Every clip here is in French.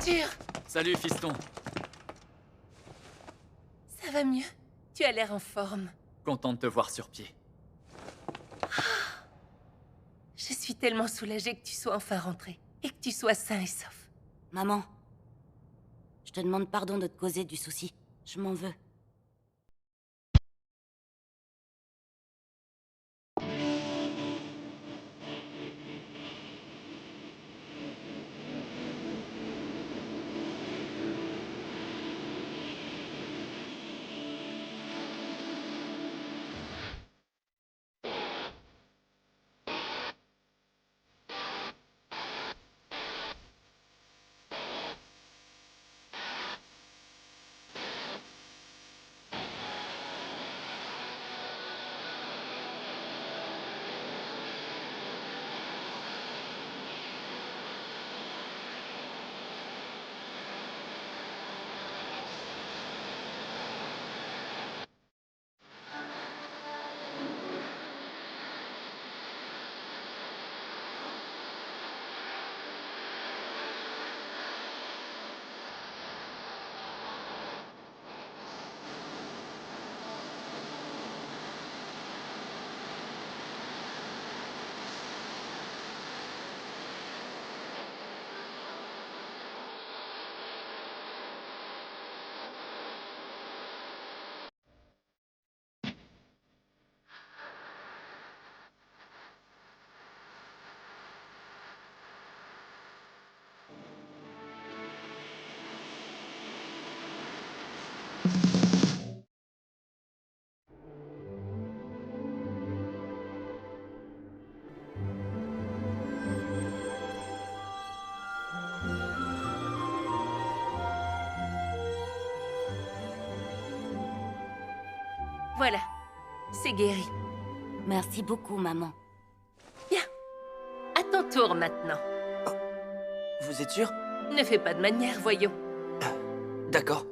Arthur! Salut, fiston. Ça va mieux. Tu as l'air en forme. Content de te voir sur pied. Je suis tellement soulagée que tu sois enfin rentré. Et que tu sois sain et sauf. Maman, je te demande pardon de te causer du souci. Je m'en veux. Voilà. C'est guéri. Merci beaucoup, maman. Bien. À ton tour maintenant. Vous êtes sûr? Ne fais pas de manière, voyons. D'accord.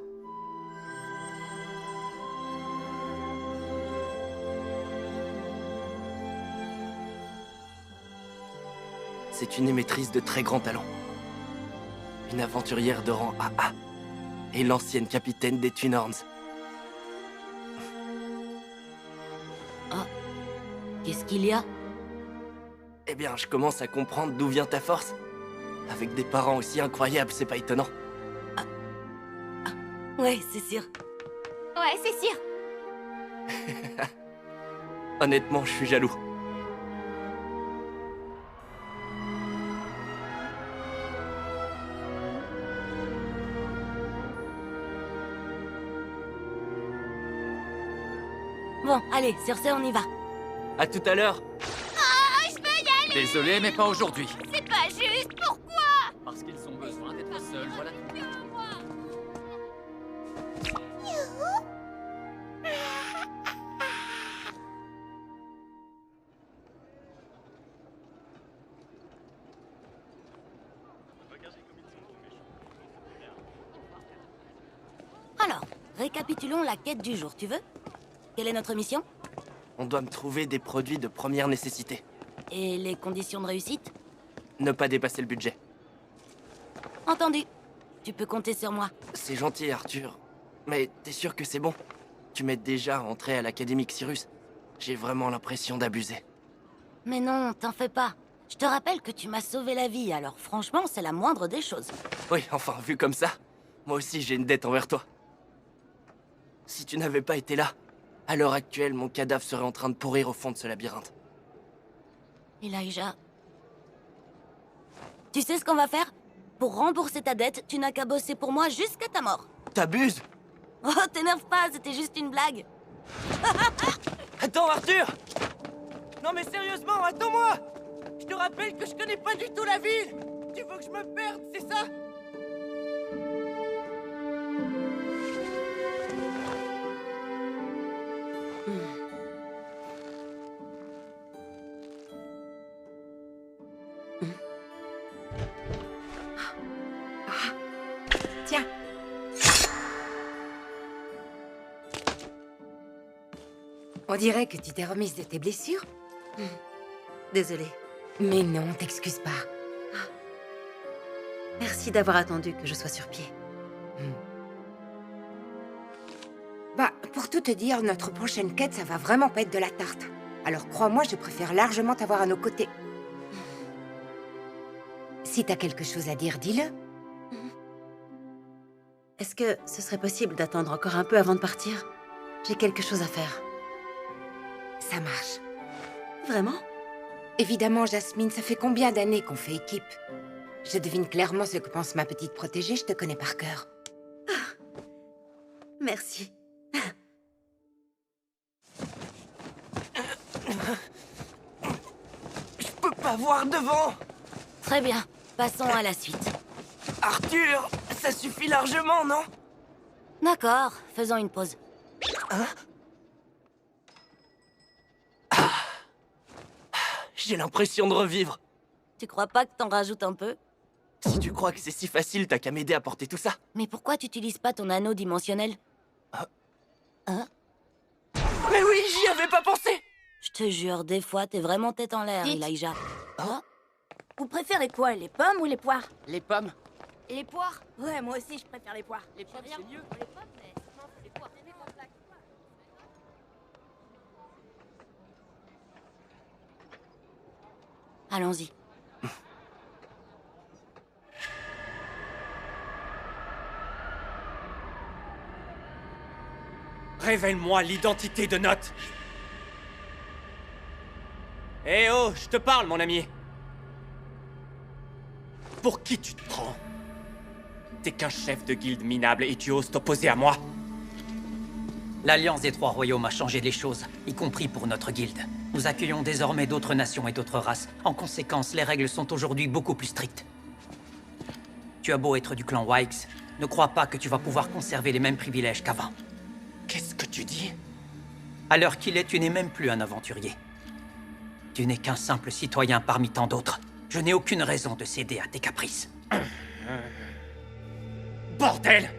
C'est une émettrice de très grand talent. Une aventurière de rang AA. Et l'ancienne capitaine des Twin Horns. Qu'est-ce qu'il y a? Eh bien, je commence à comprendre d'où vient ta force. Avec des parents aussi incroyables, c'est pas étonnant. Ouais, c'est sûr. Ouais, c'est sûr. Honnêtement, je suis jaloux. Bon, allez, sur ce, on y va. À tout à l'heure. Oh, je veux y aller. Désolé, mais pas aujourd'hui. C'est pas juste. Pourquoi? Parce qu'ils ont besoin d'être seuls, voilà. Alors, récapitulons la quête du jour, tu veux? Quelle est notre mission? On doit me trouver des produits de première nécessité. Et les conditions de réussite? Ne pas dépasser le budget. Entendu. Tu peux compter sur moi. C'est gentil, Arthur. Mais t'es sûr que c'est bon? Tu m'aides déjà à entrer à l'Académie Xyrus. J'ai vraiment l'impression d'abuser. Mais non, t'en fais pas. Je te rappelle que tu m'as sauvé la vie, alors franchement, c'est la moindre des choses. Oui, enfin, vu comme ça, moi aussi j'ai une dette envers toi. Si tu n'avais pas été là, à l'heure actuelle, mon cadavre serait en train de pourrir au fond de ce labyrinthe. Elijah... Tu sais ce qu'on va faire? Pour rembourser ta dette, tu n'as qu'à bosser pour moi jusqu'à ta mort. T'abuses! Oh, t'énerve pas, c'était juste une blague. Attends, Arthur! Non mais sérieusement, attends-moi! Je te rappelle que je connais pas du tout la ville! Tu veux que je me perde, c'est ça? Tiens. On dirait que tu t'es remise de tes blessures. Désolée. Mais non, t'excuse pas. Merci d'avoir attendu que je sois sur pied. Bah, pour tout te dire, notre prochaine quête, ça va vraiment pas être de la tarte. Alors crois-moi, je préfère largement t'avoir à nos côtés. Si t'as quelque chose à dire, dis-le. Est-ce que ce serait possible d'attendre encore un peu avant de partir? J'ai quelque chose à faire. Ça marche. Vraiment? Évidemment, Jasmine, ça fait combien d'années qu'on fait équipe? Je devine clairement ce que pense ma petite protégée, je te connais par cœur. Merci. Je peux pas voir devant! Très bien, passons à la suite. Arthur, ça suffit largement, non? D'accord, faisons une pause. J'ai l'impression de revivre. Tu crois pas que t'en rajoutes un peu? Si tu crois que c'est si facile, t'as qu'à m'aider à porter tout ça. Mais pourquoi tu utilises pas ton anneau dimensionnel? Mais oui, j'y avais pas pensé! Je te jure, des fois, t'es vraiment tête en l'air, Dites. Elijah. Vous préférez quoi, les pommes ou les poires? Les pommes? Et les poires? Ouais, moi aussi, je préfère les poires. Les pommes, c'est mieux. Les pommes, mais les poires. Allons-y. Révèle-moi l'identité de Note. Eh oh, je te parle, mon ami. Pour qui tu te prends? T'es qu'un chef de guilde minable et tu oses t'opposer à moi? L'Alliance des Trois Royaumes a changé les choses, y compris pour notre guilde. Nous accueillons désormais d'autres nations et d'autres races. En conséquence, les règles sont aujourd'hui beaucoup plus strictes. Tu as beau être du clan Wykes, ne crois pas que tu vas pouvoir conserver les mêmes privilèges qu'avant. Qu'est-ce que tu dis? À l'heure qu'il est, tu n'es même plus un aventurier. Tu n'es qu'un simple citoyen parmi tant d'autres. Je n'ai aucune raison de céder à tes caprices. Bordel!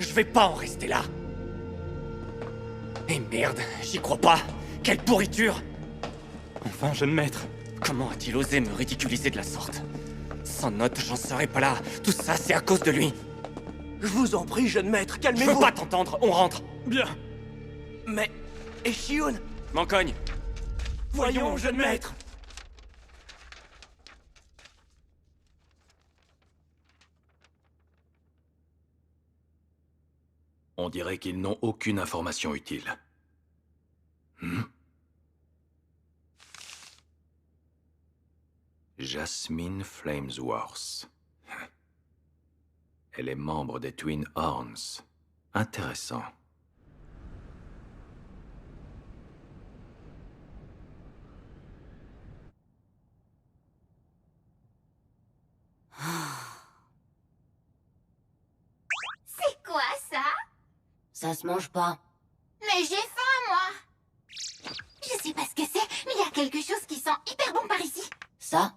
Je vais pas en rester là. Et merde, j'y crois pas. Quelle pourriture! Enfin, jeune maître, comment a-t-il osé me ridiculiser de la sorte? Sans Note, j'en serais pas là. Tout ça, c'est à cause de lui. Je vous en prie, jeune maître, Je calmez-vous! veux pas t'entendre, on rentre. Bien. Mais... Et Shioun? M'en cogne. Voyons, jeune maître! On dirait qu'ils n'ont aucune information utile. Jasmine Flamesworth. Elle est membre des Twin Horns. Intéressant. C'est quoi, ça? Ça se mange pas. Mais j'ai faim, moi! Je sais pas ce que c'est, mais il y a quelque chose qui sent hyper bon par ici. Ça?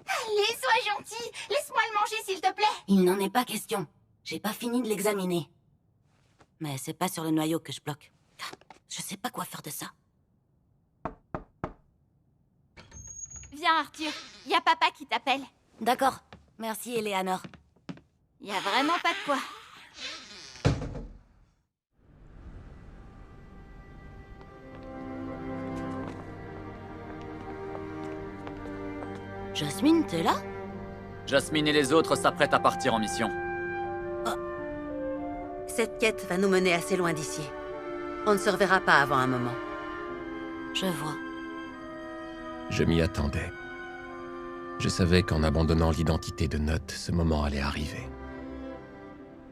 Allez, sois gentil! Laisse-moi le manger, s'il te plaît! Il n'en est pas question. J'ai pas fini de l'examiner. Mais c'est pas sur le noyau que je bloque. Je sais pas quoi faire de ça. Viens, Arthur. Y a papa qui t'appelle. D'accord. Merci, Eleanor. Y a vraiment pas de quoi. Jasmine, t'es là? Jasmine et les autres s'apprêtent à partir en mission. Cette quête va nous mener assez loin d'ici. On ne se reverra pas avant un moment. Je vois. Je m'y attendais. Je savais qu'en abandonnant l'identité de Note, ce moment allait arriver.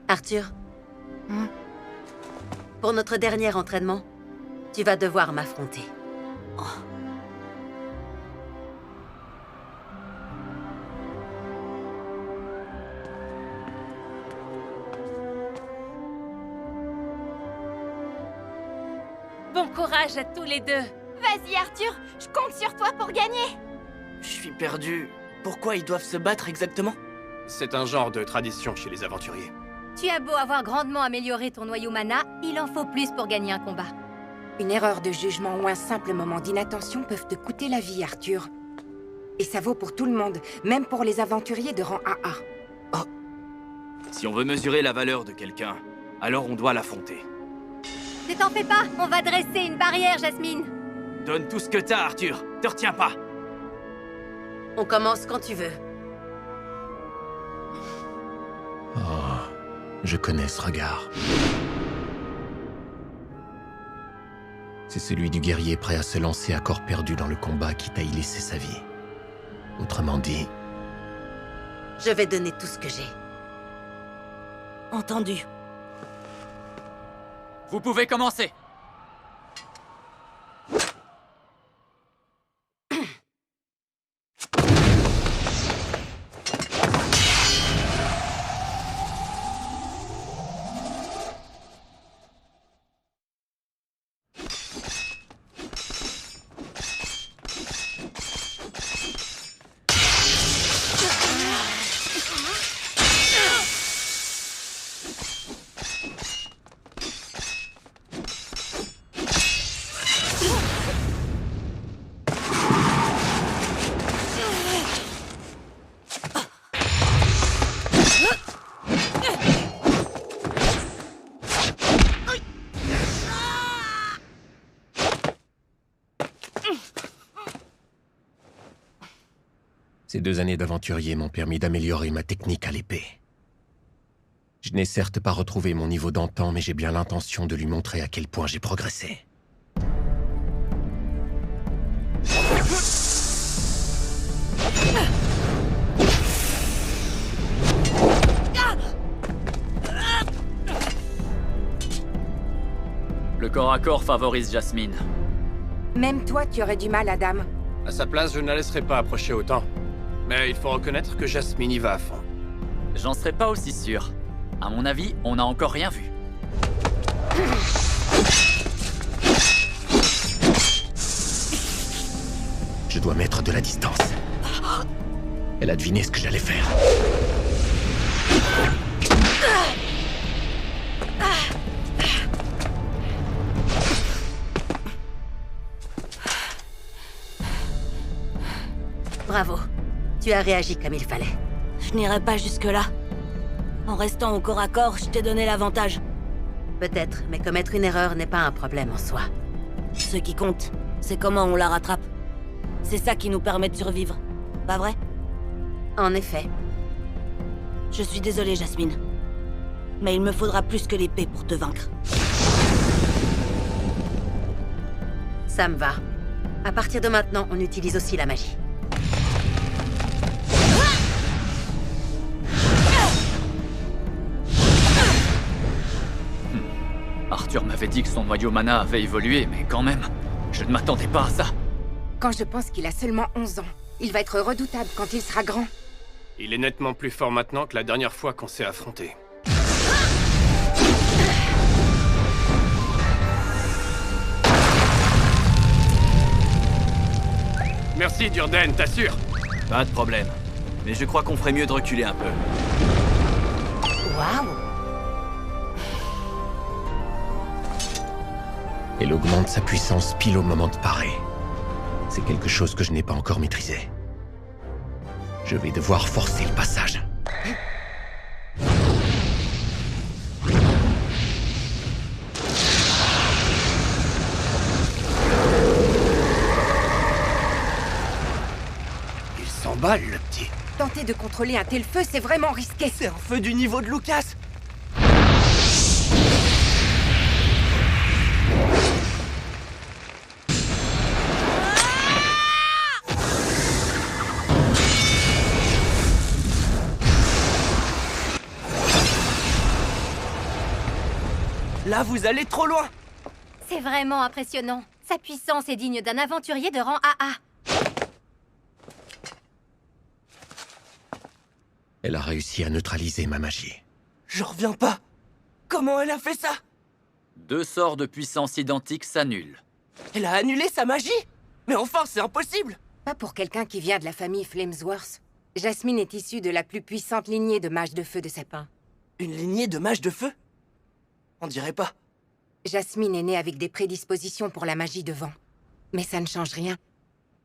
Arthur, pour notre dernier entraînement, tu vas devoir m'affronter. Bon courage à tous les deux. Vas-y, Arthur. Je compte sur toi pour gagner. Je suis perdu. Pourquoi ils doivent se battre exactement? C'est un genre de tradition chez les aventuriers. Tu as beau avoir grandement amélioré ton noyau mana, il en faut plus pour gagner un combat. Une erreur de jugement ou un simple moment d'inattention peuvent te coûter la vie, Arthur. Et ça vaut pour tout le monde, même pour les aventuriers de rang AA. Si on veut mesurer la valeur de quelqu'un, alors on doit l'affronter. Ne t'en fais pas, on va dresser une barrière, Jasmine. Donne tout ce que t'as, Arthur. Te retiens pas. On commence quand tu veux. Oh, je connais ce regard. C'est celui du guerrier prêt à se lancer à corps perdu dans le combat quitte à y laisser sa vie. Autrement dit... Je vais donner tout ce que j'ai. Entendu. Vous pouvez commencer. Ces 2 années d'aventurier m'ont permis d'améliorer ma technique à l'épée. Je n'ai certes pas retrouvé mon niveau d'antan, mais j'ai bien l'intention de lui montrer à quel point j'ai progressé. Le corps à corps favorise Jasmine. Même toi, tu aurais du mal, Adam. À sa place, je ne la laisserai pas approcher autant. Mais il faut reconnaître que Jasmine y va à fond. J'en serais pas aussi sûr. À mon avis, on n'a encore rien vu. Je dois mettre de la distance. Elle a deviné ce que j'allais faire. Bravo. Tu as réagi comme il fallait. Je n'irai pas jusque-là. En restant au corps à corps, je t'ai donné l'avantage. Peut-être, mais commettre une erreur n'est pas un problème en soi. Ce qui compte, c'est comment on la rattrape. C'est ça qui nous permet de survivre. Pas vrai? En effet. Je suis désolée, Jasmine. Mais il me faudra plus que l'épée pour te vaincre. Ça me va. À partir de maintenant, on utilise aussi la magie. Arthur m'avait dit que son noyau mana avait évolué, mais quand même, je ne m'attendais pas à ça. Quand je pense qu'il a seulement 11 ans, il va être redoutable quand il sera grand. Il est nettement plus fort maintenant que la dernière fois qu'on s'est affrontés. Merci, Durden, t'assures? Pas de problème. Mais je crois qu'on ferait mieux de reculer un peu. Waouh! Elle augmente sa puissance pile au moment de parer. C'est quelque chose que je n'ai pas encore maîtrisé. Je vais devoir forcer le passage. Il s'emballe, le petit. Tenter de contrôler un tel feu, c'est vraiment risqué. C'est un feu du niveau de Lucas. Là, vous allez trop loin. C'est vraiment impressionnant. Sa puissance est digne d'un aventurier de rang AA. Elle a réussi à neutraliser ma magie. J'en reviens pas. Comment elle a fait ça? 2 sorts de puissance identiques s'annulent. Elle a annulé sa magie? Mais enfin, c'est impossible. Pas pour quelqu'un qui vient de la famille Flamesworth. Jasmine est issue de la plus puissante lignée de mages de feu de sapin. Une lignée de mages de feu? On dirait pas. Jasmine est née avec des prédispositions pour la magie de vent. Mais ça ne change rien.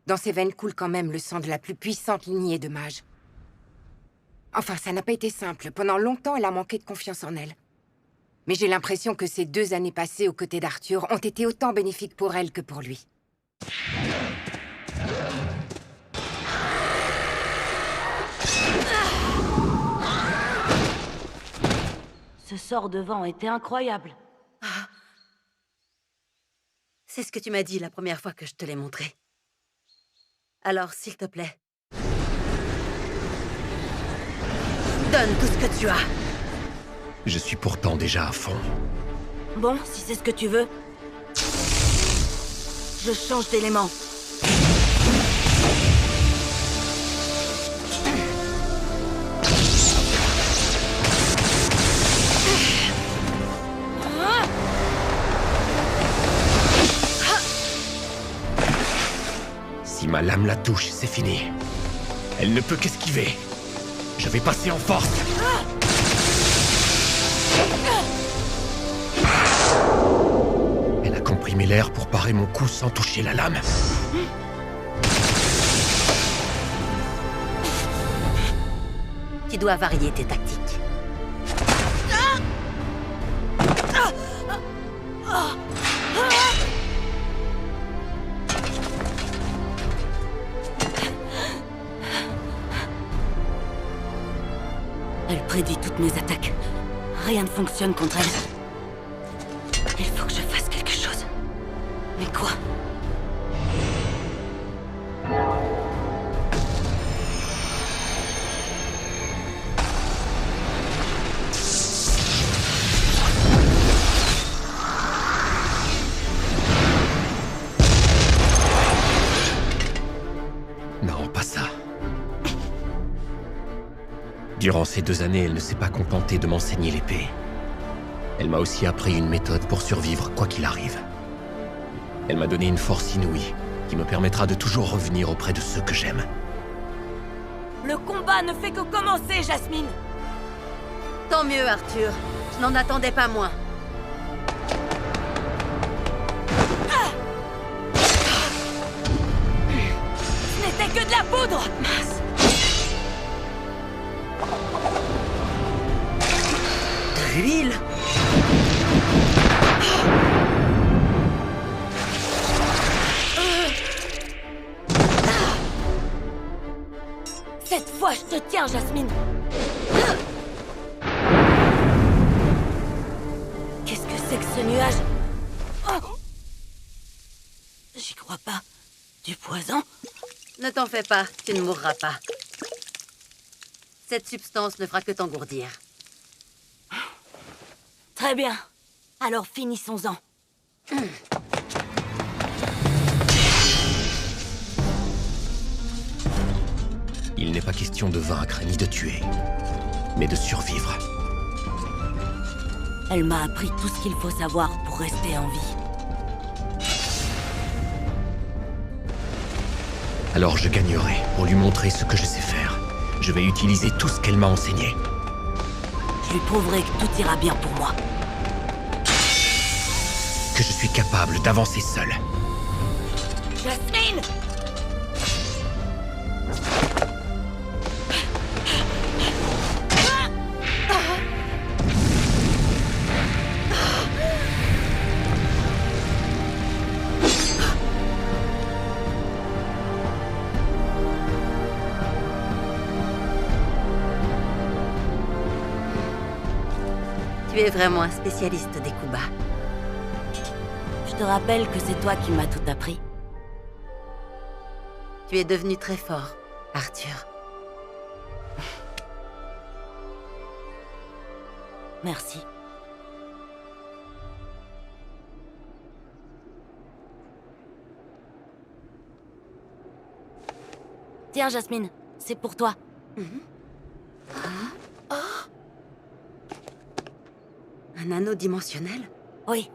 Dans ses veines coule quand même le sang de la plus puissante lignée de mages. Enfin, ça n'a pas été simple. Pendant longtemps, elle a manqué de confiance en elle. Mais j'ai l'impression que ces 2 années passées aux côtés d'Arthur ont été autant bénéfiques pour elle que pour lui. Ce sort de vent était incroyable. Ah. C'est ce que tu m'as dit la première fois que je te l'ai montré. Alors, s'il te plaît, donne tout ce que tu as. Je suis pourtant déjà à fond. Bon, si c'est ce que tu veux, je change d'élément. Si ma lame la touche, c'est fini. Elle ne peut qu'esquiver. Je vais passer en force. Elle a comprimé l'air pour parer mon coup sans toucher la lame. Tu dois varier tes tactiques. Elle prédit toutes mes attaques. Rien ne fonctionne contre elle. Il faut que je fasse quelque chose. Mais quoi? Non, pas ça. Durant ces 2 années, elle ne s'est pas contentée de m'enseigner l'épée. Elle m'a aussi appris une méthode pour survivre quoi qu'il arrive. Elle m'a donné une force inouïe qui me permettra de toujours revenir auprès de ceux que j'aime. Le combat ne fait que commencer, Jasmine! Tant mieux, Arthur. Je n'en attendais pas moins. Ce n'était que de la poudre! Mince. De l'huile. Cette fois, je te tiens, Jasmine! Qu'est-ce que c'est que ce nuage? Oh, j'y crois pas. Du poison? Ne t'en fais pas, tu ne mourras pas. Cette substance ne fera que t'engourdir. Très bien. Alors finissons-en. Il n'est pas question de vaincre ni de tuer, mais de survivre. Elle m'a appris tout ce qu'il faut savoir pour rester en vie. Alors je gagnerai pour lui montrer ce que je sais faire. Je vais utiliser tout ce qu'elle m'a enseigné. Je lui prouverai que tout ira bien pour moi. Que je suis capable d'avancer seul. Jasmine! Tu es vraiment un spécialiste des coups bas. Je te rappelle que c'est toi qui m'as tout appris. Tu es devenu très fort, Arthur. Merci. Tiens, Jasmine, c'est pour toi. Un anneau dimensionnel? Oui,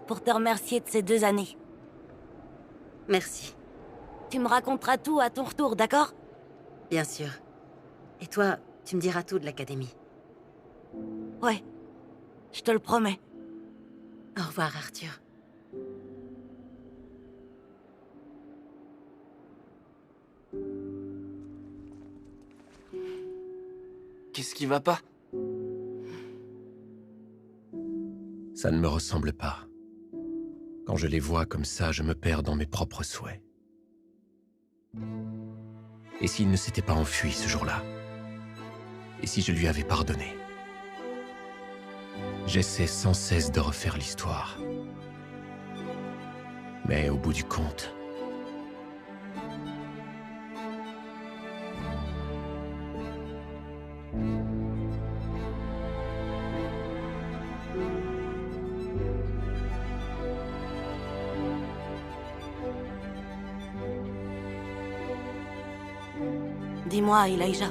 pour te remercier de ces 2 années. Merci. Tu me raconteras tout à ton retour, d'accord? Bien sûr. Et toi, tu me diras tout de l'académie. Ouais. Je te le promets. Au revoir, Arthur. Qu'est-ce qui va pas? Ça ne me ressemble pas. Quand je les vois comme ça, je me perds dans mes propres souhaits. Et s'il ne s'était pas enfui ce jour-là? Et si je lui avais pardonné? J'essaie sans cesse de refaire l'histoire. Mais au bout du compte... Dis-moi, Elijah.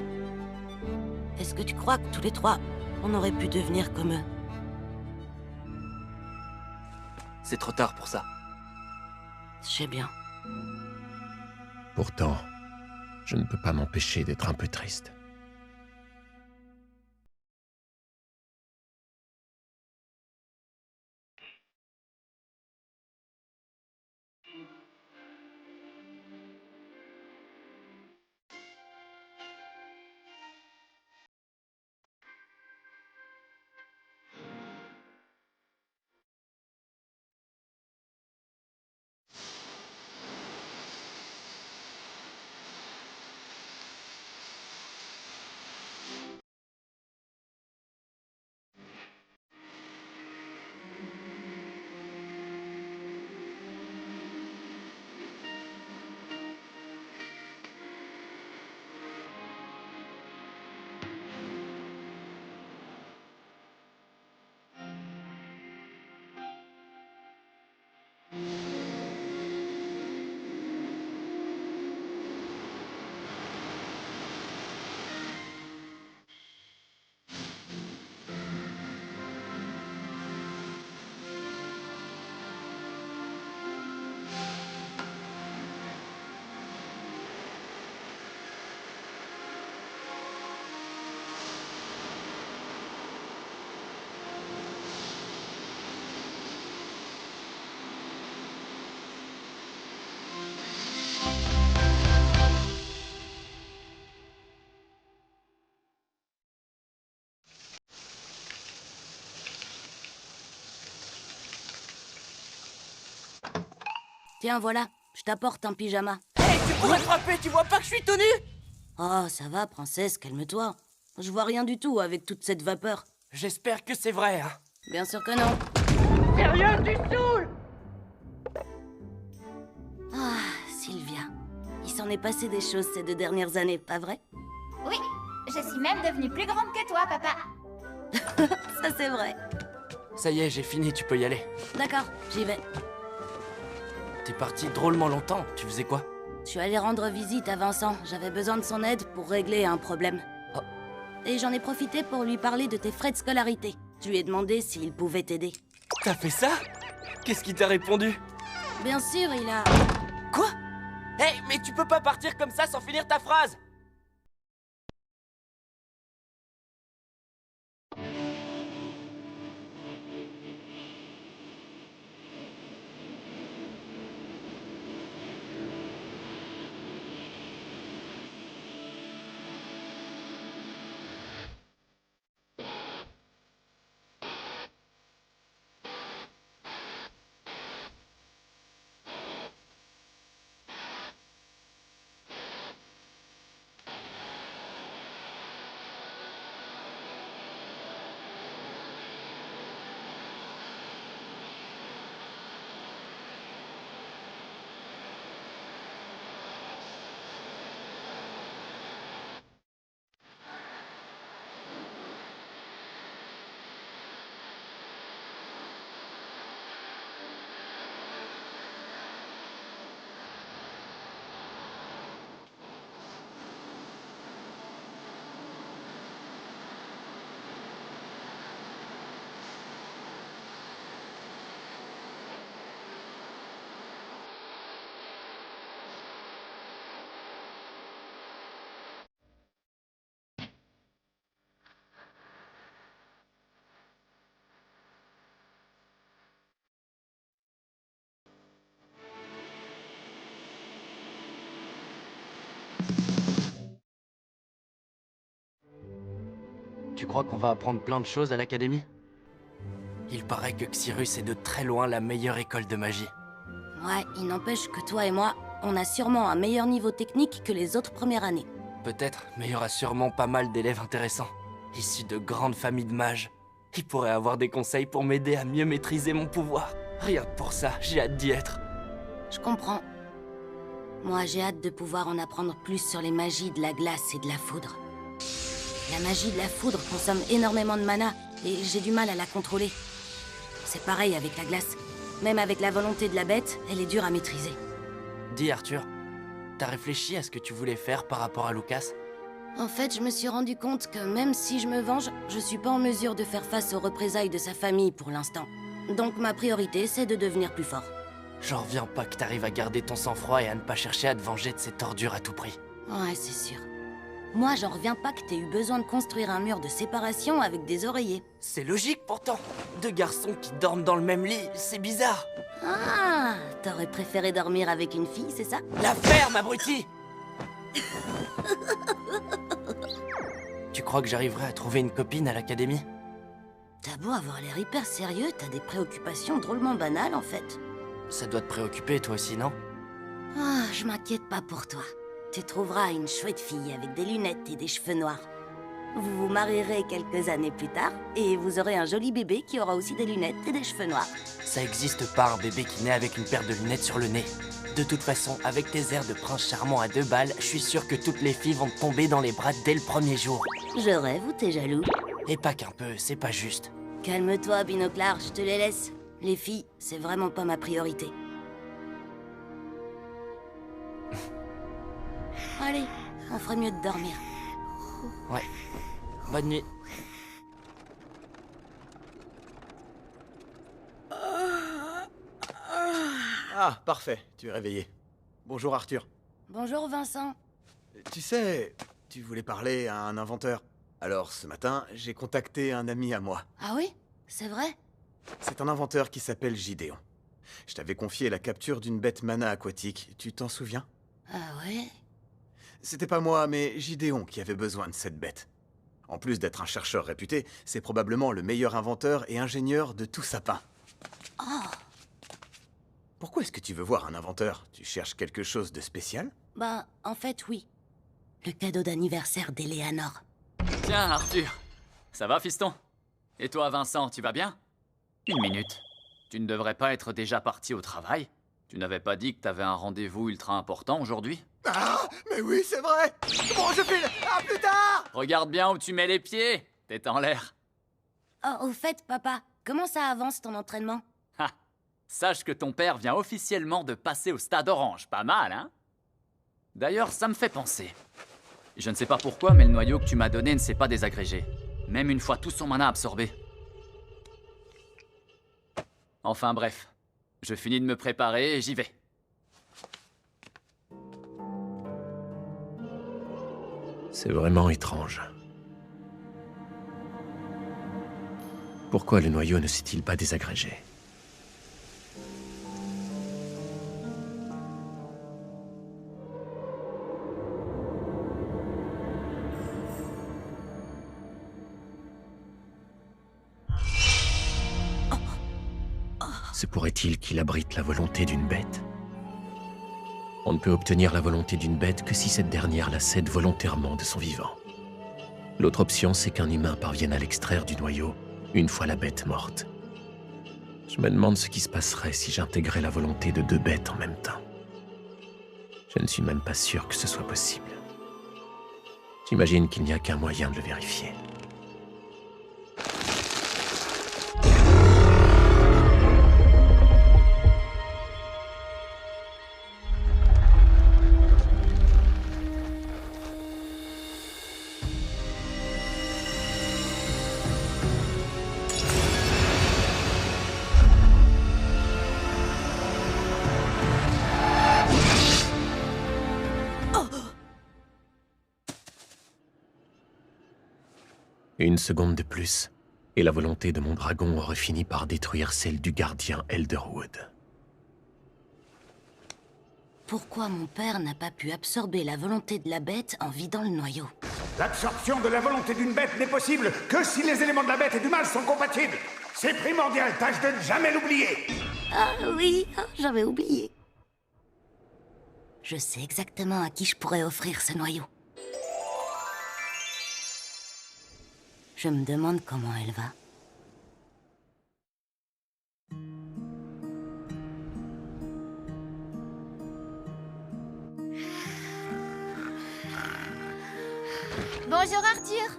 Est-ce que tu crois que tous les trois, on aurait pu devenir comme eux? C'est trop tard pour ça. Je sais bien. Pourtant, je ne peux pas m'empêcher d'être un peu triste. Tiens, voilà, je t'apporte un pyjama. Hey, tu pourrais frapper, tu vois pas que je suis tout nu? Oh, ça va, princesse, calme-toi. Je vois rien du tout avec toute cette vapeur. J'espère que c'est vrai, hein. Bien sûr que non. Sérieux, tu saoules! Ah, Sylvia. Il s'en est passé des choses ces 2 dernières années, pas vrai? Oui, je suis même devenue plus grande que toi, papa. Ça, c'est vrai. Ça y est, j'ai fini, tu peux y aller. D'accord, j'y vais. T'es parti drôlement longtemps, tu faisais quoi? Je suis allée rendre visite à Vincent. J'avais besoin de son aide pour régler un problème. Oh. Et j'en ai profité pour lui parler de tes frais de scolarité. Je lui ai demandé s'il pouvait t'aider. T'as fait ça? Qu'est-ce qu'il t'a répondu? Bien sûr, il a... Quoi? Hey, mais tu peux pas partir comme ça sans finir ta phrase! Tu crois qu'on va apprendre plein de choses à l'académie? Il paraît que Xyrus est de très loin la meilleure école de magie. Ouais, il n'empêche que toi et moi, on a sûrement un meilleur niveau technique que les autres premières années. Peut-être, mais il y aura sûrement pas mal d'élèves intéressants, issus de grandes familles de mages. Ils pourraient avoir des conseils pour m'aider à mieux maîtriser mon pouvoir. Rien que pour ça, j'ai hâte d'y être. Je comprends. Moi, j'ai hâte de pouvoir en apprendre plus sur les magies de la glace et de la foudre. La magie de la foudre consomme énormément de mana, et j'ai du mal à la contrôler. C'est pareil avec la glace. Même avec la volonté de la bête, elle est dure à maîtriser. Dis Arthur, t'as réfléchi à ce que tu voulais faire par rapport à Lucas? En fait, je me suis rendu compte que même si je me venge, je suis pas en mesure de faire face aux représailles de sa famille pour l'instant. Donc ma priorité, c'est de devenir plus fort. J'en reviens pas que t'arrives à garder ton sang-froid et à ne pas chercher à te venger de cette ordure à tout prix. Ouais, c'est sûr. Moi, j'en reviens pas que t'aies eu besoin de construire un mur de séparation avec des oreillers. C'est logique pourtant. Deux garçons qui dorment dans le même lit, c'est bizarre. Ah, t'aurais préféré dormir avec une fille, c'est ça? La ferme, abruti! Tu crois que j'arriverai à trouver une copine à l'académie? T'as beau avoir l'air hyper sérieux, t'as des préoccupations drôlement banales en fait. Ça doit te préoccuper toi aussi, non? Ah, je m'inquiète pas pour toi. Tu trouveras une chouette fille avec des lunettes et des cheveux noirs. Vous vous marierez quelques années plus tard, et vous aurez un joli bébé qui aura aussi des lunettes et des cheveux noirs. Ça existe pas un bébé qui naît avec une paire de lunettes sur le nez. De toute façon, avec tes airs de prince charmant à 2 balles, je suis sûr que toutes les filles vont te tomber dans les bras dès le premier jour. Je rêve ou t'es jaloux? Et pas qu'un peu, c'est pas juste. Calme-toi, Binoclard, je te les laisse. Les filles, c'est vraiment pas ma priorité. Allez, on ferait mieux de dormir. Ouais. Bonne nuit. Ah, parfait, tu es réveillé. Bonjour Arthur. Bonjour Vincent. Tu sais, tu voulais parler à un inventeur. Alors ce matin, j'ai contacté un ami à moi. Ah oui? C'est vrai? C'est un inventeur qui s'appelle Gideon. Je t'avais confié la capture d'une bête mana aquatique, tu t'en souviens? Ah ouais? C'était pas moi, mais Gideon qui avait besoin de cette bête. En plus d'être un chercheur réputé, c'est probablement le meilleur inventeur et ingénieur de tout sapin. Oh! Pourquoi est-ce que tu veux voir un inventeur? Tu cherches quelque chose de spécial? Bah, en fait, oui. Le cadeau d'anniversaire d'Eleanor. Tiens, Arthur. Ça va, fiston? Et toi, Vincent, tu vas bien? Une minute. Tu ne devrais pas être déjà parti au travail? Tu n'avais pas dit que t'avais un rendez-vous ultra important aujourd'hui? Ah, mais oui, c'est vrai! Bon, je file! À plus tard! Regarde bien où tu mets les pieds! T'es en l'air. Oh, au fait, papa, comment ça avance ton entraînement? Ha! Sache que ton père vient officiellement de passer au stade orange. Pas mal, hein? D'ailleurs, ça me fait penser. Je ne sais pas pourquoi, mais le noyau que tu m'as donné ne s'est pas désagrégé. Même une fois tout son mana absorbé. Enfin bref. Je finis de me préparer et j'y vais. C'est vraiment étrange. Pourquoi le noyau ne s'est-il pas désagrégé? Se pourrait-il qu'il abrite la volonté d'une bête? On ne peut obtenir la volonté d'une bête que si cette dernière la cède volontairement de son vivant. L'autre option, c'est qu'un humain parvienne à l'extraire du noyau une fois la bête morte. Je me demande ce qui se passerait si j'intégrais la volonté de 2 bêtes en même temps. Je ne suis même pas sûr que ce soit possible. J'imagine qu'il n'y a qu'un moyen de le vérifier. Une seconde de plus, et la volonté de mon dragon aurait fini par détruire celle du gardien Elderwood. Pourquoi mon père n'a pas pu absorber la volonté de la bête en vidant le noyau? L'absorption de la volonté d'une bête n'est possible que si les éléments de la bête et du mal sont compatibles. C'est primordial, tâche de ne jamais l'oublier. Ah oui, j'avais oublié. Je sais exactement à qui je pourrais offrir ce noyau. Je me demande comment elle va. Bonjour Arthur.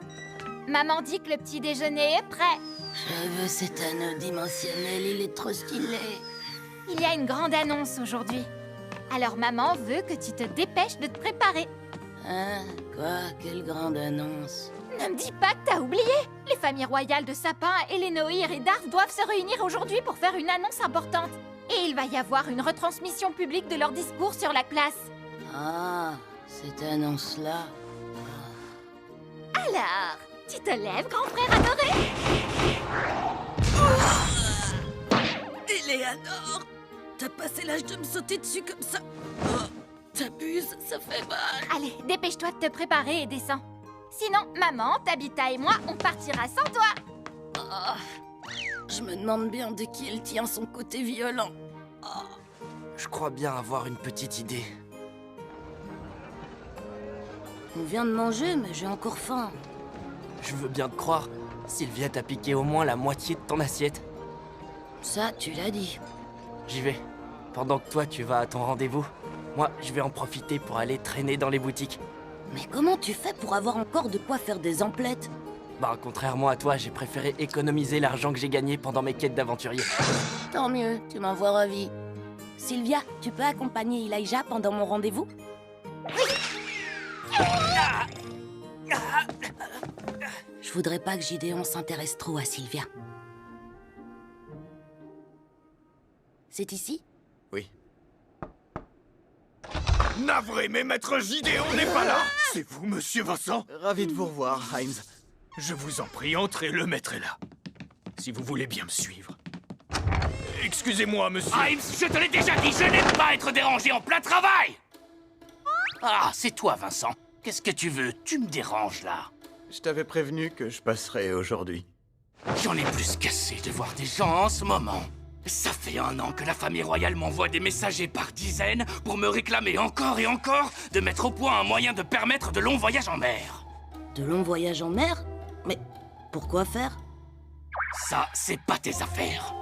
Maman dit que le petit déjeuner est prêt. Je veux cet anneau dimensionnel, il est trop stylé. Il y a une grande annonce aujourd'hui. Alors maman veut que tu te dépêches de te préparer. Hein? Quoi? Quelle grande annonce? Ne me dis pas que t'as oublié. Les familles royales de Sapin, Elénoïr et Darth doivent se réunir aujourd'hui pour faire une annonce importante. Et il va y avoir une retransmission publique de leur discours sur la place. Ah, cette annonce-là. Alors, tu te lèves, grand frère adoré? Eleanor, t'as passé l'âge de me sauter dessus comme ça. Oh, t'abuses, ça fait mal. Allez, dépêche-toi de te préparer et descends. Sinon, maman, Tabitha et moi, on partira sans toi. Oh, je me demande bien de qui elle tient son côté violent. Oh. Je crois bien avoir une petite idée. On vient de manger, mais j'ai encore faim. Je veux bien te croire. Sylvia t'a piqué au moins la moitié de ton assiette. Ça, tu l'as dit. J'y vais. Pendant que toi, tu vas à ton rendez-vous, moi, je vais en profiter pour aller traîner dans les boutiques. Mais comment tu fais pour avoir encore de quoi faire des emplettes? Bah, contrairement à toi, j'ai préféré économiser l'argent que j'ai gagné pendant mes quêtes d'aventurier. Tant mieux, tu m'envoies ravi. Sylvia, tu peux accompagner Elijah pendant mon rendez-vous? Je voudrais pas que Gideon s'intéresse trop à Sylvia. C'est ici? Oui. Navré, mais maître Gideon n'est pas là. C'est vous, monsieur Vincent? Ravi de vous revoir, Himes. Je vous en prie, entrez, le maître est là. Si vous voulez bien me suivre. Excusez-moi, monsieur. Himes, je te l'ai déjà dit, je n'aime pas être dérangé en plein travail. Ah, c'est toi, Vincent. Qu'est-ce que tu veux? Tu me déranges, là. Je t'avais prévenu que je passerais aujourd'hui. J'en ai plus qu'assez de voir des gens en ce moment. Ça fait 1 an que la famille royale m'envoie des messagers par dizaines pour me réclamer encore et encore de mettre au point un moyen de permettre de longs voyages en mer. De longs voyages en mer? Mais pourquoi faire? Ça, c'est pas tes affaires.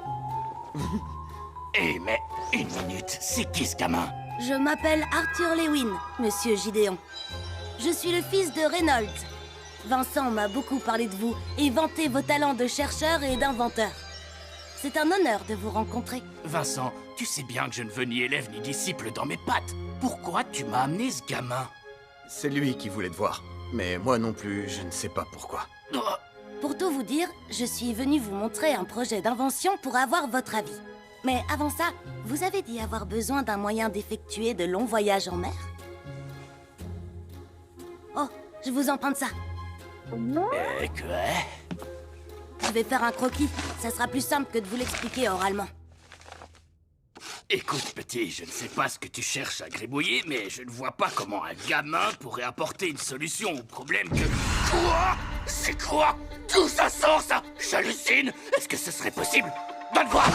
Eh, mais une minute, c'est qui ce gamin? Je m'appelle Arthur Lewin, monsieur Gideon. Je suis le fils de Reynolds. Vincent m'a beaucoup parlé de vous et vanté vos talents de chercheur et d'inventeur. C'est un honneur de vous rencontrer. Vincent, tu sais bien que je ne veux ni élève ni disciple dans mes pattes. Pourquoi tu m'as amené ce gamin? C'est lui qui voulait te voir. Mais moi non plus, je ne sais pas pourquoi. Oh. Pour tout vous dire, je suis venue vous montrer un projet d'invention pour avoir votre avis. Mais avant ça, vous avez dit avoir besoin d'un moyen d'effectuer de longs voyages en mer? Oh, je vous emprunte ça. Quoi? Je vais faire un croquis. Ça sera plus simple que de vous l'expliquer oralement. Écoute, petit, je ne sais pas ce que tu cherches à gribouiller, mais je ne vois pas comment un gamin pourrait apporter une solution au problème que... Quoi? C'est quoi? D'où ça sort, ça? J'hallucine! Est-ce que ce serait possible? Donne voir!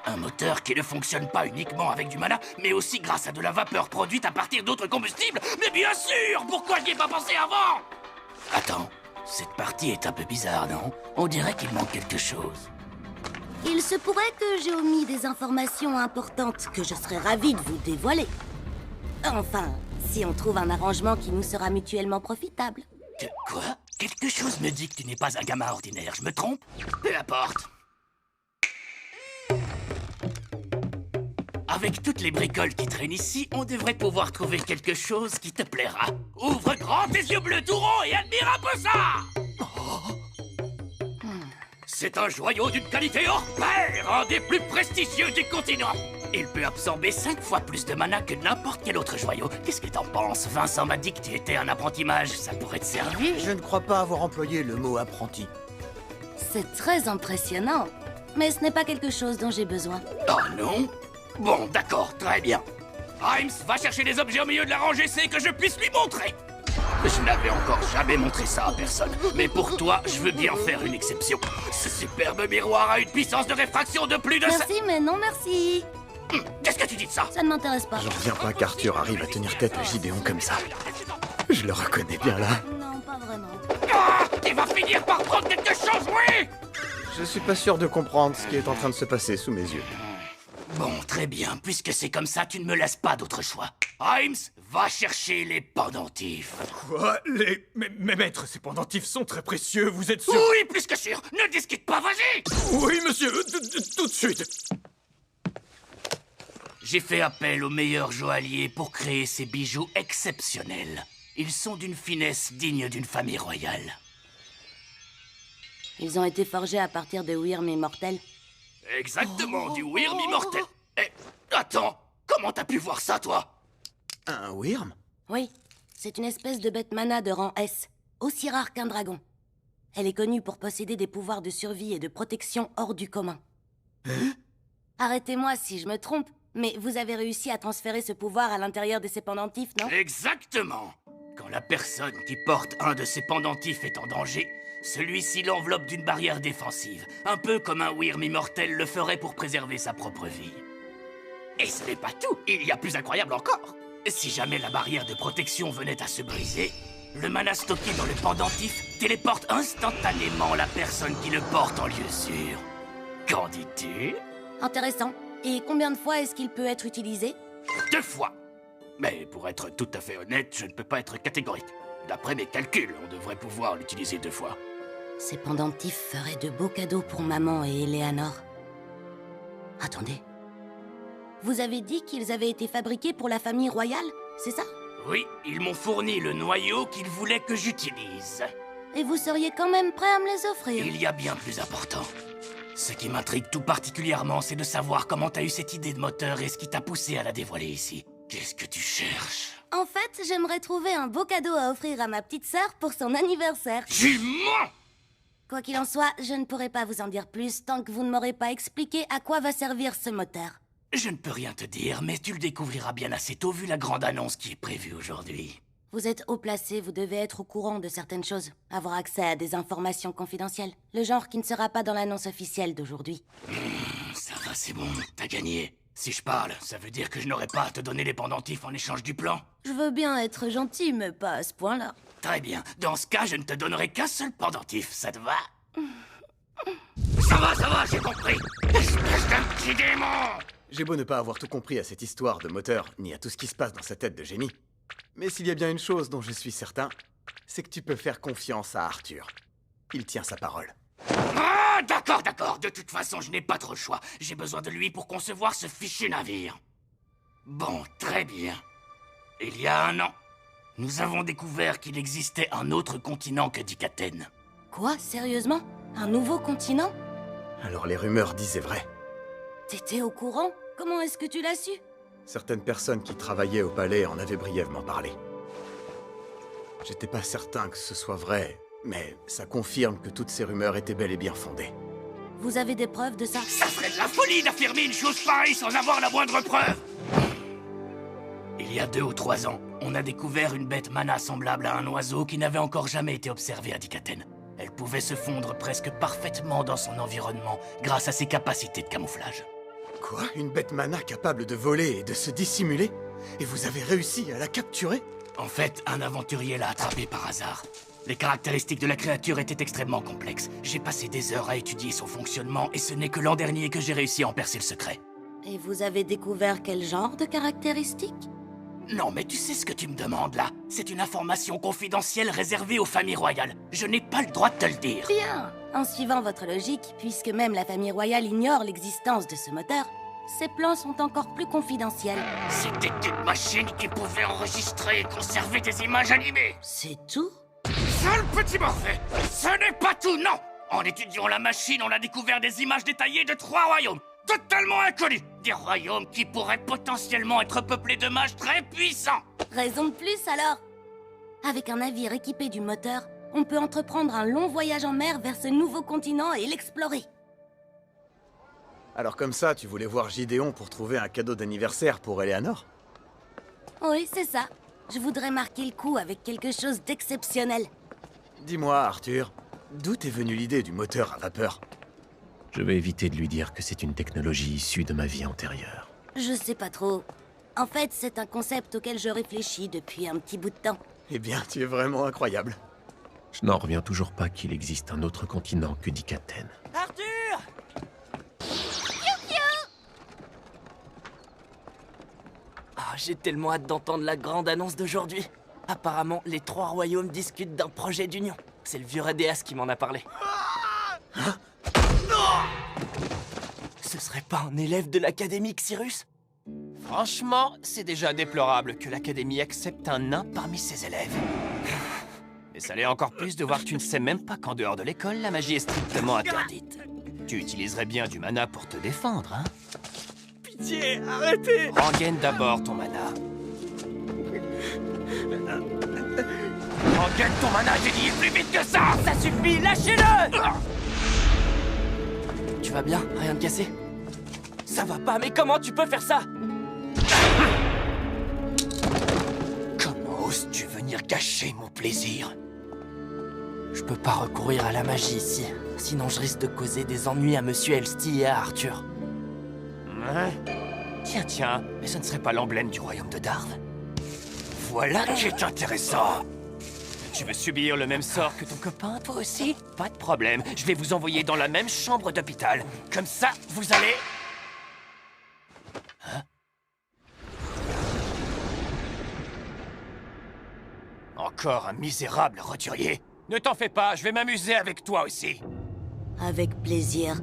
Un moteur qui ne fonctionne pas uniquement avec du mana, mais aussi grâce à de la vapeur produite à partir d'autres combustibles? Mais bien sûr! Pourquoi j'y ai pas pensé avant? Attends, cette partie est un peu bizarre, non? On dirait qu'il manque quelque chose. Il se pourrait que j'ai omis des informations importantes que je serais ravie de vous dévoiler. Enfin, si on trouve un arrangement qui nous sera mutuellement profitable. Quoi? Quelque chose me dit que tu n'es pas un gamin ordinaire, je me trompe? Peu importe. Avec toutes les bricoles qui traînent ici, on devrait pouvoir trouver quelque chose qui te plaira. Ouvre grand tes yeux bleus tout ronds et admire un peu ça! C'est un joyau d'une qualité hors pair, un des plus prestigieux du continent. Il peut absorber 5 fois plus de mana que n'importe quel autre joyau. Qu'est-ce que t'en penses? Vincent m'a dit que tu étais un apprenti mage, ça pourrait te servir. Je ne crois pas avoir employé le mot apprenti. C'est très impressionnant, mais ce n'est pas quelque chose dont j'ai besoin. Oh non? Bon, d'accord, très bien. Himes, va chercher des objets au milieu de la rangée C que je puisse lui montrer. Je n'avais encore jamais montré ça à personne. Mais pour toi, je veux bien faire une exception. Ce superbe miroir a une puissance de réfraction de plus de... Merci, mais non merci. Qu'est-ce que tu dis de ça? Ça ne m'intéresse pas. J'en reviens pas qu'Arthur arrive à tenir tête à Gideon comme ça. Je le reconnais bien là. Non, pas vraiment. Ah, il va finir par prendre quelque chose, oui! Je suis pas sûr de comprendre ce qui est en train de se passer sous mes yeux. Bon, très bien. Puisque c'est comme ça, tu ne me laisses pas d'autre choix. Himes, va chercher les pendentifs. Quoi? Mais maître, ces pendentifs sont très précieux, vous êtes sûr? Oui, plus que sûr. Ne discute pas, vas-y! Oui, monsieur, tout de suite. J'ai fait appel aux meilleurs joailliers pour créer ces bijoux exceptionnels. Ils sont d'une finesse digne d'une famille royale. Ils ont été forgés à partir de Wyrm immortel. Exactement, du Wyrm immortel. Eh, attends, comment t'as pu voir ça, toi? Un Wyrm? Oui, c'est une espèce de bête mana de rang S, aussi rare qu'un dragon. Elle est connue pour posséder des pouvoirs de survie et de protection hors du commun. Arrêtez-moi si je me trompe, mais vous avez réussi à transférer ce pouvoir à l'intérieur de ces pendentifs, non? Exactement. Quand la personne qui porte un de ces pendentifs est en danger, celui-ci l'enveloppe d'une barrière défensive, un peu comme un Wyrm immortel le ferait pour préserver sa propre vie. Et ce n'est pas tout, il y a plus incroyable encore. Si jamais la barrière de protection venait à se briser, le mana stocké dans le pendentif téléporte instantanément la personne qui le porte en lieu sûr. Qu'en dis-tu? Intéressant. Et combien de fois est-ce qu'il peut être utilisé? 2 fois. Mais pour être tout à fait honnête, je ne peux pas être catégorique. D'après mes calculs, on devrait pouvoir l'utiliser 2 fois. Ces pendentifs feraient de beaux cadeaux pour maman et Eleanor. Attendez. Vous avez dit qu'ils avaient été fabriqués pour la famille royale, c'est ça? Oui, ils m'ont fourni le noyau qu'ils voulaient que j'utilise. Et vous seriez quand même prêt à me les offrir? Il y a bien plus important. Ce qui m'intrigue tout particulièrement, c'est de savoir comment t'as eu cette idée de moteur et ce qui t'a poussé à la dévoiler ici. Qu'est-ce que tu cherches? En fait, j'aimerais trouver un beau cadeau à offrir à ma petite sœur pour son anniversaire. Tu mens! Quoi qu'il en soit, je ne pourrai pas vous en dire plus tant que vous ne m'aurez pas expliqué à quoi va servir ce moteur. Je ne peux rien te dire, mais tu le découvriras bien assez tôt vu la grande annonce qui est prévue aujourd'hui. Vous êtes haut placé, vous devez être au courant de certaines choses, avoir accès à des informations confidentielles, le genre qui ne sera pas dans l'annonce officielle d'aujourd'hui. Ça va, c'est bon, t'as gagné. Si je parle, ça veut dire que je n'aurai pas à te donner les pendentifs en échange du plan? Je veux bien être gentil, mais pas à ce point-là. Très bien. Dans ce cas, je ne te donnerai qu'un seul pendentif, ça te va? Ça va, j'ai compris. Espèce d'un petit démon! J'ai beau ne pas avoir tout compris à cette histoire de moteur, ni à tout ce qui se passe dans sa tête de génie. Mais s'il y a bien une chose dont je suis certain, c'est que tu peux faire confiance à Arthur. Il tient sa parole. Ah, d'accord. De toute façon, je n'ai pas trop le choix. J'ai besoin de lui pour concevoir ce fichu navire. Bon, très bien. Il y a 1 an, nous avons découvert qu'il existait un autre continent que Dikaten. Quoi? Sérieusement? Un nouveau continent? Alors les rumeurs disaient vrai. T'étais au courant? Comment est-ce que tu l'as su? Certaines personnes qui travaillaient au palais en avaient brièvement parlé. J'étais pas certain que ce soit vrai, mais ça confirme que toutes ces rumeurs étaient bel et bien fondées. Vous avez des preuves de ça? Ça serait de la folie d'affirmer une chose pareille sans avoir la moindre preuve! Il y a 2 ou 3 ans, on a découvert une bête mana semblable à un oiseau qui n'avait encore jamais été observée à Dikaten. Elle pouvait se fondre presque parfaitement dans son environnement grâce à ses capacités de camouflage. Quoi? Une bête mana capable de voler et de se dissimuler? Et vous avez réussi à la capturer? En fait, un aventurier l'a attrapée par hasard. Les caractéristiques de la créature étaient extrêmement complexes. J'ai passé des heures à étudier son fonctionnement et ce n'est que l'an dernier que j'ai réussi à en percer le secret. Et vous avez découvert quel genre de caractéristiques? Non, mais tu sais ce que tu me demandes là? C'est une information confidentielle réservée aux familles royales. Je n'ai pas le droit de te le dire. Bien. En suivant votre logique, puisque même la famille royale ignore l'existence de ce moteur, ces plans sont encore plus confidentiels. C'était une machine qui pouvait enregistrer et conserver des images animées. C'est tout? Sale petit morphée! Ce n'est pas tout, non! En étudiant la machine, on a découvert des images détaillées de 3 royaumes, totalement inconnus! Des royaumes qui pourraient potentiellement être peuplés de mages très puissants! Raison de plus, alors! Avec un navire équipé du moteur, on peut entreprendre un long voyage en mer vers ce nouveau continent et l'explorer. Alors comme ça, tu voulais voir Gideon pour trouver un cadeau d'anniversaire pour Eleanor? Oui, c'est ça. Je voudrais marquer le coup avec quelque chose d'exceptionnel. Dis-moi, Arthur, d'où t'es venue l'idée du moteur à vapeur? Je vais éviter de lui dire que c'est une technologie issue de ma vie antérieure. Je sais pas trop. En fait, c'est un concept auquel je réfléchis depuis un petit bout de temps. Eh bien, tu es vraiment incroyable. Je n'en reviens toujours pas qu'il existe un autre continent que Dikaten. Arthur! Ah, j'ai tellement hâte d'entendre la grande annonce d'aujourd'hui. Apparemment, les 3 royaumes discutent d'un projet d'union. C'est le vieux Radéas qui m'en a parlé. Hein? Ce serait pas un élève de l'Académie Xyrus? Franchement, c'est déjà déplorable que l'Académie accepte un nain parmi ses élèves. Mais ça l'est encore plus de voir que tu ne sais même pas qu'en dehors de l'école, la magie est strictement interdite. Tu utiliserais bien du mana pour te défendre, hein? Pitié, arrêtez! Rengaine d'abord ton mana. Rengaine ton mana, j'ai dit plus vite que ça! Ça suffit, lâchez-le! Tu vas bien? Rien de cassé? Ça va pas, mais comment tu peux faire ça? Comment oses-tu venir gâcher mon plaisir? Je peux pas recourir à la magie ici, sinon je risque de causer des ennuis à Monsieur Elsty et à Arthur. Hein? Tiens, mais ce ne serait pas l'emblème du royaume de Darve? Voilà qui est intéressant. Tu veux subir le même sort que ton copain, toi aussi? Pas de problème, je vais vous envoyer dans la même chambre d'hôpital. Comme ça, vous allez... Hein? Encore un misérable roturier. Ne t'en fais pas, je vais m'amuser avec toi aussi. Avec plaisir.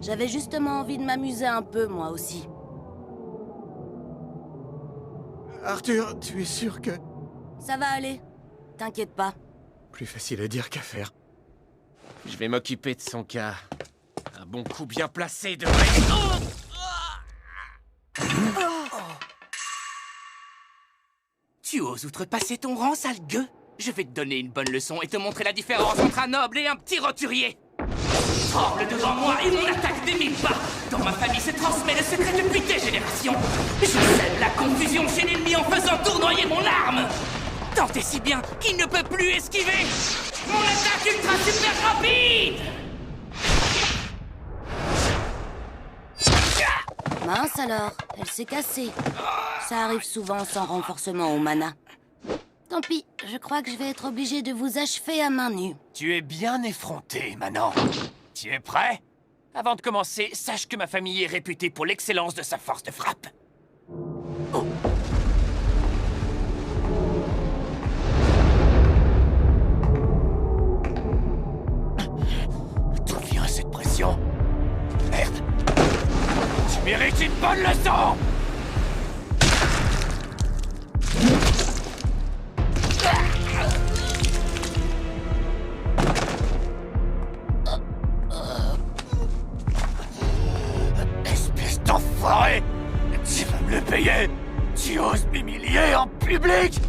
J'avais justement envie de m'amuser un peu, moi aussi. Arthur, tu es sûr que... Ça va aller. T'inquiète pas. Plus facile à dire qu'à faire. Je vais m'occuper de son cas. Un bon coup bien placé de... Tu oses outrepasser ton rang, sale gueux? Je vais te donner une bonne leçon et te montrer la différence entre un noble et un petit roturier. Tremble devant moi et mon attaque des 1000 pas. Dans ma famille se transmet le secret depuis des générations. Je sème la confusion chez l'ennemi en faisant tournoyer mon arme. Tant et si bien qu'il ne peut plus esquiver. Mon attaque ultra super rapide. Mince alors, elle s'est cassée. Ça arrive souvent sans renforcement au mana. Tant pis, je crois que je vais être obligée de vous achever à main nue. Tu es bien effronté, Manan. Tu es prêt? Avant de commencer, sache que ma famille est réputée pour l'excellence de sa force de frappe. Oh. D'où vient cette pression? Merde! Tu mérites une bonne leçon! Espèce d'enfoiré! Tu vas me le payer! Tu oses m'humilier en public!